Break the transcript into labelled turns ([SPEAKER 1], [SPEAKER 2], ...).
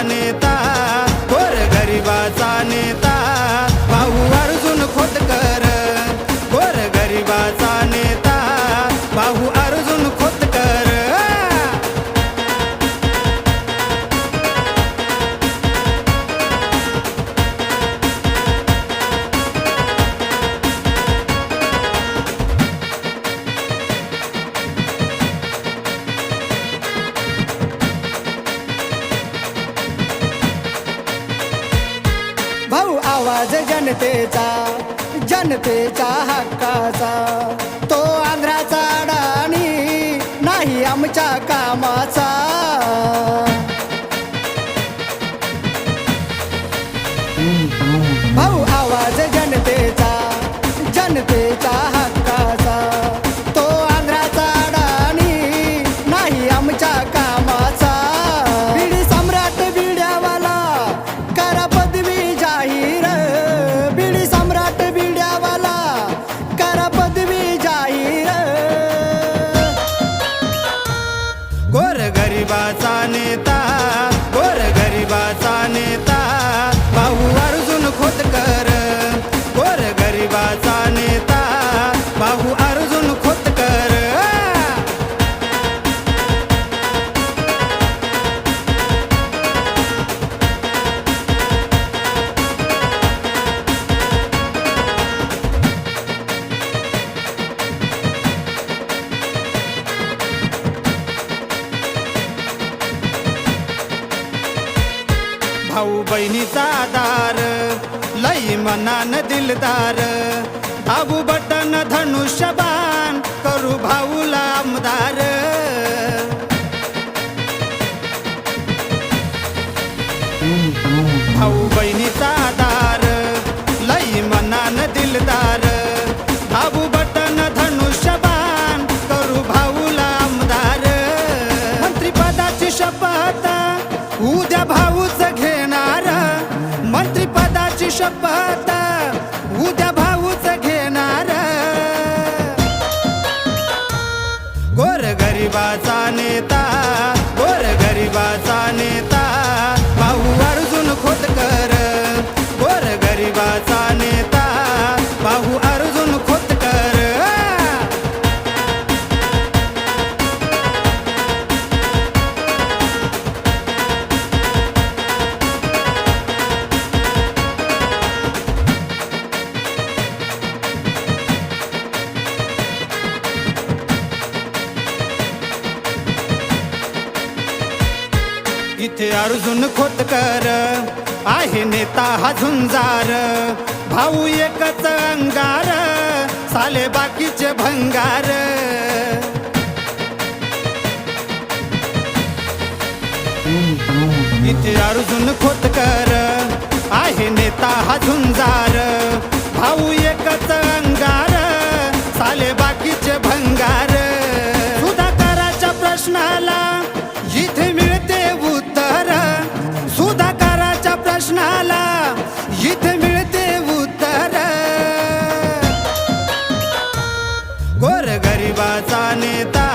[SPEAKER 1] नेता, गोरगरिबाचा नेता भाऊ अर्जुन खोतकर. गोरगरिबाचा नेता भाऊ अर्जुन खोतकर.
[SPEAKER 2] भाऊ आवाज जनतेचा, जनतेच्या हक्काचा, तो आंध्राचा अडाणी नाही आमच्या कामाचा. भाऊ आवाज जनतेचा, जनतेच्या हक्काचा, तो आंध्राचा अडाणी नाही आमच्या कामाचा. बीडी सम्राट बिड्यावाला करा पदवी जाहीर, बीडी सम्राट बिड्यावाला करा पदवी जाहीर.
[SPEAKER 1] गोरगरिबाचा नेता, गोरगरिबाचा नेता भाऊ अर्जुन खोतकर. गोरगरिबाचा नेता भाऊ अर्जुन खोतकर. भाऊ बहिणीचा आधार, लई मनान दिलदार, दाबू बटन धनुष्यबाण करू भाऊला आमदार. भाऊ बहिणीचा आधार, लई मनान दिलदार, दाबू बटन धनुष्यबाण करू भाऊला आमदार. मंत्रिपदाची शपथ उद्या भाऊच घेणार, मंत्रिपदाची शपथ उद्या भाऊच घेणार. गोरगरिबाचा नेता, गोरगरिबाचा नेता भाऊ अर्जुन खोतकर. गोरगरिबाचा नेता भाऊ अर्जुन खोतकर. इथे अर्जुन खोतकर आहे नेता हा झुंजार. भाऊ एकच अंगार, साले बाकीचे भंगार. इथे अर्जुन खोतकर आहे नेता हा झुंजार. भाऊ एकच अंगार, साले बाकीचे भंगार. सुधाकराच्या प्रश्नाला इथे मिळते उत्तर, सुधाकराच्या प्रश्नाला इथे मिळते उत्तर. गोरगरिबाचा नेता,